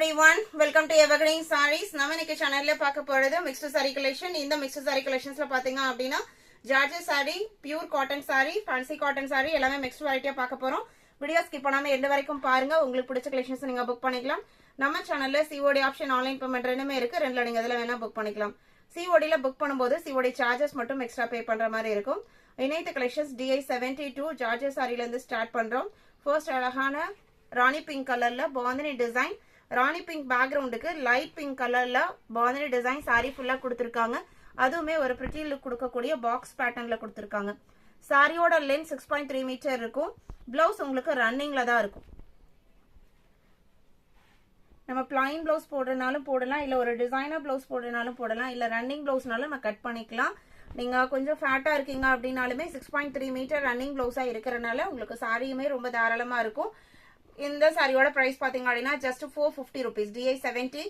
everyone, welcome to Evergreen Sarees. நம்ம இன்னைக்கு சேனல்ல பார்க்க போறது mixed saree collection. இந்த mixed saree collectionsல பாத்தீங்க அப்படினா Georgette saree, pure cotton saree, fancy cotton saree எல்லாமே mixed variety பார்க்க போறோம். வீடியோ ஸ்கிப் பண்ணாம எண்ட் வரைக்கும் பாருங்க. உங்களுக்கு பிடிச்ச collections நீங்க book பண்ணிக்கலாம். நம்ம சேனல்ல COD ஆப்ஷன் ஆன்லைன் பேமெண்ட் ரெண்டுமே இருக்கு. ரெண்டுல நீங்க இதல வேணா book பண்ணிக்கலாம். COD ல book பண்ணும்போது COD charges மட்டும் எக்ஸ்ட்ரா பே பண்ற மாதிரி இருக்கும். இணைத்த collections DI72 Georgette saree ல இருந்து ஸ்டார்ட் பண்றோம். ஃபர்ஸ்ட் அழகான ராணி பிங்க் கலர்ல பாந்தினி டிசைன், ராணி பிங்க் பேக்ரவுண்டுக்கு லைட் பிங்க் கலர்ல பாந்தினி டிசைன் சாரி ஃபுல்லா கொடுத்திருக்காங்க. அதுவுமே ஒரு பிரிட்டி லுக் கொடுக்கக்கூடிய பாக்ஸ் பேட்டர்ன்ல கொடுத்திருக்காங்க. சாரியோட லென்த் 6.3 மீட்டர் இருக்கும். பிளவுஸ் உங்களுக்கு ரன்னிங்ல தான் இருக்கும். நம்ம பிளைன் பிளவுஸ் போடுறனாலும் போடலாம், இல்ல ஒரு டிசைனர் பிளவுஸ் போடுறனாலும் போடலாம், இல்ல ரன்னிங் பிளவுஸ்னாலும் நம்ம கட் பண்ணிக்கலாம். நீங்க கொஞ்சம் ஃபேட்டா இருக்கீங்க அப்படினாலுமே 6.3 மீட்டர் ரன்னிங் பிளவுஸா இருக்கறனால உங்களுக்கு சாரியுமே ரொம்ப தாராளமா இருக்கும். இந்த சாரியோட பிரைஸ் பாத்தீங்க அப்படினா just 450 rupees. DI72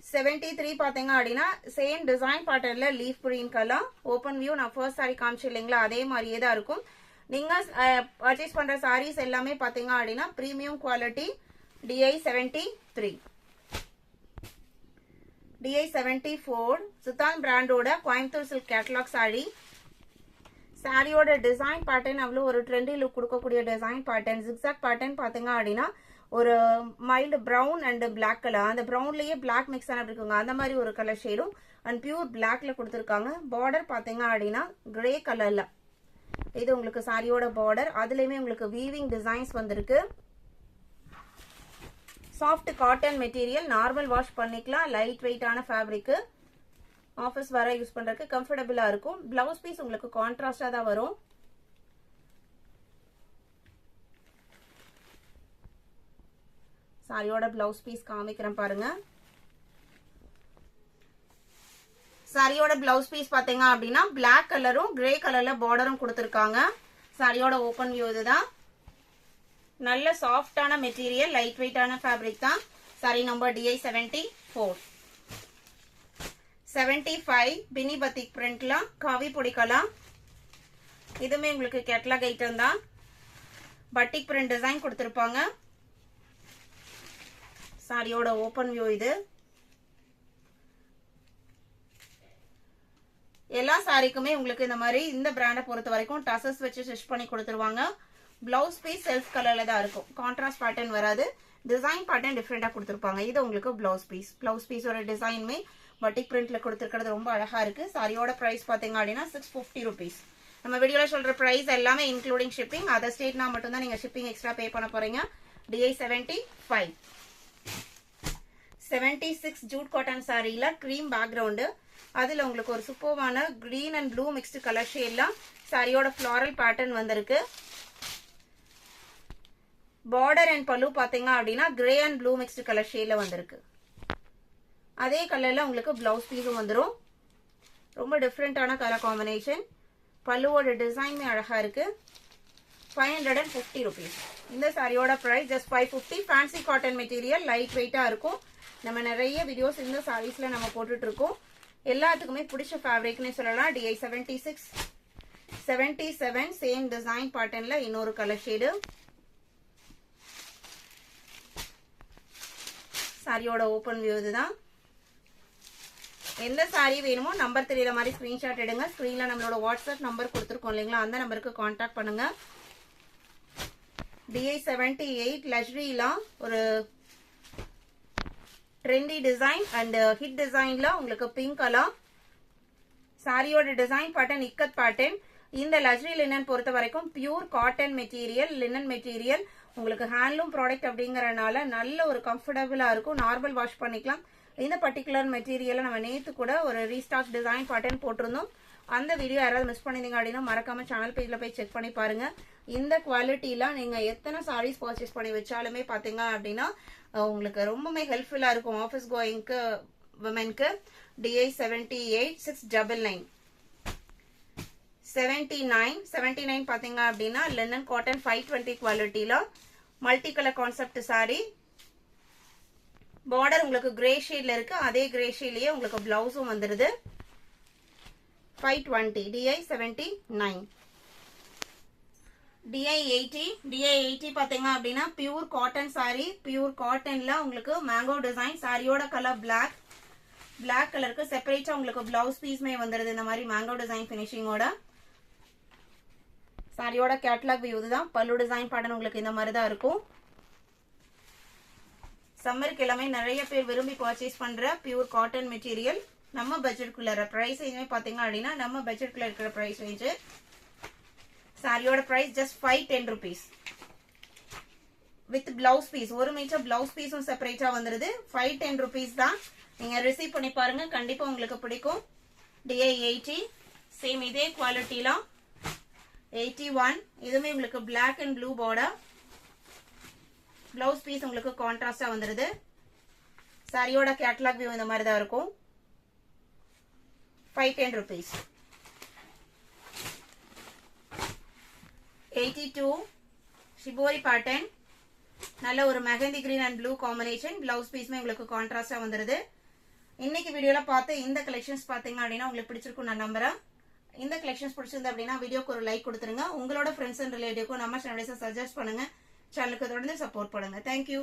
73 பாத்தீங்க அப்படினா சேம் டிசைன் பேட்டர்ன்ல leaf green colour open view. நான் ஃபர்ஸ்ட் சாரி காமிச்சிருந்தீங்களா அதே மாதிரியே தான் இருக்கும். நீங்க பர்ச்சேஸ் பண்ற சாரீஸ் எல்லாமே பாத்தீங்க அப்படினா பிரீமியம் குவாலிட்டி. DI73 DI74 சுதான் பிராண்டோட கோயம்புத்தூர் சில்க் கேட்டலாக் சாரி. சாரியோட டிசைன் பேட்டர்ன் அவ்வளோ ஒரு ட்ரெண்டி லுக் கொடுக்கக்கூடிய டிசைன் பேட்டர்ன். ஜிக்ஸாக் பேட்டர்ன் பாத்தீங்க அப்படின்னா ஒரு mild brown and black colour, அந்த ப்ரௌன்லயே பிளாக் மிக்ஸ் ஆன இருக்குங்க அந்த மாதிரி ஒரு கலர் ஷேடும் அண்ட் பியூர் பிளாக்ல கொடுத்துருக்காங்க. பார்டர் பாத்தீங்க அப்படின்னா கிரே கலர்ல இது உங்களுக்கு சாரியோட பார்டர். அதுலயுமே உங்களுக்கு வீவிங் டிசைன்ஸ் வந்திருக்கு. Soft cotton material, normal wash பண்ணிக்கலாம். லைட் வெயிட்டான ஃபேப்ரிக், ஆஃபீஸ் வர யூஸ் பண்றதுக்கு கம்ஃபர்டபுளா இருக்கும். பிளவுஸ் பீஸ் உங்களுக்கு கான்ட்ராஸ்டா தான் வரும். சாரியோட பிளவுஸ் பீஸ் காமிக்கிறேன் பாருங்க. சாரியோட பிளவுஸ் பீஸ் பாத்தீங்க அப்படின்னா பிளாக் கலரும் கிரே கலர்ல பார்டரும் கொடுத்திருக்காங்க. சாரியோட ஓபன் வியூ இதுதான். நல்ல சாஃப்டான மெட்டீரியல், லைட் வெயிட்டான ஃபேப்ரிக் தான். சாரி நம்பர் DI74 75 பினி பத்திக் பிரிண்ட்ல காவி பொடிக்கலாம். இதுமே உங்களுக்கு கேட்டலாக் ஐட்டம் தான். பட்டிக் பிரிண்ட் டிசைன் கொடுத்திருப்பாங்க. சாரியோட ஓபன் வியூ இது. எல்லா சாரிக்குமே உங்களுக்கு இந்த மாதிரி இந்த பிராண்டை பொறுத்த வரைக்கும் டசஸ் வச்சு ஸ்டிச் பண்ணி கொடுத்துருவாங்க. பிளவுஸ் பீஸ் செல்ஃப் கலர்ல தான் இருக்கும். கான்ட்ராஸ்ட் பேட்டர்ன் வராது. டிசைன் பேட்டர்ன் டிஃப்ரெண்டா கொடுத்திருப்பாங்க. இது உங்களுக்கு பிளவுஸ் பீஸ். பிளவுஸ் பீஸோட டிசைனுமே பட்டிக் பிரிண்ட்ல கொடுத்திருக்கிறது ரொம்ப அழகா இருக்கு. சாரியோட பிரைஸ் பாத்தீங்க அப்படின்னா 650 rupees. நம்ம வீடியோல சொல்ற பிரைஸ் எல்லாமே இன்க்ளூடிங் ஷிப்பிங். அதர் ஸ்டேட்னா மட்டும் தான் நீங்க ஷிப்பிங் எக்ஸ்ட்ரா பே பண்ண போறீங்க. DI75 76 ஜூட் காட்டன் சாரியில கிரீம் பேக்ரவுண்ட், அதுல உங்களுக்கு ஒரு சூப்பர்வான green and blue mixed colour ஷேட்ல சாரியோட ஃப்ளாரல் பேட்டர்ன் வந்திருக்கு. பார்டர் அண்ட் பல்லு பாத்தீங்க அப்படின்னா grey and blue mixed colour ஷேட்ல வந்திருக்கு. அதே கலர்ல உங்களுக்கு பிளவுஸ் பீஸும் வந்துடும். ரொம்ப டிஃப்ரெண்டான கலர் காம்பினேஷன். பல்லுவோட டிசைனுமே அழகா இருக்கு. 550 rupees. இந்த சாரியோட price just 550. Fancy cotton material, light வெயிட்டா இருக்கும். நம்ம நிறைய வீடியோஸ் இந்த சாரீஸ்ல நம்ம போட்டுட்டு இருக்கோம். எல்லாத்துக்குமே பிடிச்ச ஃபேப்ரிக்னே சொல்லலாம். DI76 77 சேம் டிசைன் பேட்டர்ன்ல இன்னொரு கலர் ஷேடு. சாரியோட ஓபன் வியூ இதுதான். எந்த சாரி வேணுமோ நம்பர் தெரியற மாதிரி ஸ்கிரீன்ஷாட் எடுங்க. ஸ்கிரீன்ல நம்மளோட வாட்ஸ்அப் நம்பர் கொடுத்துருக்கோம் இல்லைங்களா, அந்த நம்பருக்கு கான்டாக்ட் பண்ணுங்க. DI78 லக்ஸரியில ஒரு ட்ரெண்டி டிசைன் அண்ட் ஹிட் டிசைன்ல உங்களுக்கு பிங்க் கலர். சாரியோட டிசைன் பேட்டர்ன் இக்கத் பேட்டர்ன். இந்த லக்ஸரி லினன் பொறுத்த வரைக்கும் pure cotton material, linen material. உங்களுக்கு ஹேண்ட்லூம் ப்ராடக்ட் அப்படிங்கறனால நல்ல ஒரு கம்ஃபர்டபுளா இருக்கும். நார்மல் வாஷ் பண்ணிக்கலாம். இந்த பர்டிகுலர் மெட்டீரியலை நம்ம நேத்து கூட ஒரு ரீஸ்டாக் டிசைன் பேட்டர்ன் போட்டிருந்தோம். அந்த வீடியோ யாராவது மிஸ் பண்ணிருந்தீங்க அப்படின்னா மறக்காம சேனல் பேஜ்ல போய் செக் பண்ணி பாருங்க. இந்த குவாலிட்டில நீங்க எத்தனை சாரீஸ் பர்ச்சேஸ் பண்ணி வச்சாலுமே பாத்தீங்க அப்படின்னா உங்களுக்கு ரொம்பவே ஹெல்ப்ஃபுல்லா இருக்கும் ஆஃபீஸ் கோயிங்க்கு விமென்க்கு. DI78 699 79 பாத்தீங்க அப்படின்னா லினன் காட்டன் 520 குவாலிட்டில multi colour concept sari. Border உங்களுக்கு கிரே ஷேட்ல இருக்கு. அதே கிரே ஷேட்லயே உங்களுக்கு பிளவுஸும் வந்துருது. 520 DI79 DI80 பாத்தீங்க அப்படின்னா பியூர் காட்டன் சாரி. பியூர் காட்டன்ல உங்களுக்கு மேங்கோ டிசைன். சாரியோட கலர் பிளாக் கலருக்கு செப்பரேட்டா உங்களுக்கு பிளவுஸ் பீஸ்மே வந்துருது இந்த மாதிரி மேங்கோ டிசைன் பினிஷிங்கோட. சாரியோட கேட்லாக் வியூ இதுதான். பல்லு டிசைன் பேட்டர்ன் உங்களுக்கு இந்த மாதிரி தான் இருக்கும். சம்மருக்கு எல்லாமே நிறைய பேர் விரும்பி பர்ச்சேஸ் பண்ற பியூர் காட்டன் மெட்டீரியல். நம்ம பட்ஜெட்குள்ள பிரைஸ் ரேஞ்சுமே பாத்தீங்க அப்படின்னா நம்ம பட்ஜெட்குள்ள இருக்கிற பிரைஸ் ரேஞ்சு. சாரியோட price just 510 rupees with blouse piece. 1 metre blouse பீஸும் செப்பரேட்டா வந்துருது. 510 rupees தான். நீங்க ரிசீவ் பண்ணி பாருங்க, கண்டிப்பா உங்களுக்கு பிடிக்கும். DI80 சேம் இதே குவாலிட்டில 81. இதுமே உங்களுக்கு black and blue border. Blouse piece உங்களுக்கு கான்ட்ராஸ்டா வந்துருது. சாரியோட கேட்டலாக் வியூ இந்த மாதிரி தான் இருக்கும். 510 rupees. 82 shibori pattern. நல்ல ஒரு mehndi green and blue combination. Blouse பீஸ்மே உங்களுக்கு கான்ட்ராஸ்டா வந்துருது. இன்னைக்கு வீடியோல பார்த்து இந்த கலெக்ஷன்ஸ் பாத்தீங்க அப்படின்னா உங்களுக்கு பிடிச்சிருக்கும் நான் நம்புறேன். இந்த கலெக்ஷன்ஸ் பிடிச்சிருந்தா அப்படின்னா வீடியோக்கு ஒரு லைக் கொடுத்துருங்க. உங்களோட ஃப்ரெண்ட்ஸ் அண்ட் ரிலேட்டிவ்க்கும் நம்ம சேனலை சஜஸ்ட் பண்ணுங்க. சேனலுக்கு தொடர்ந்து சப்போர்ட் பண்ணுங்க. தேங்க்யூ.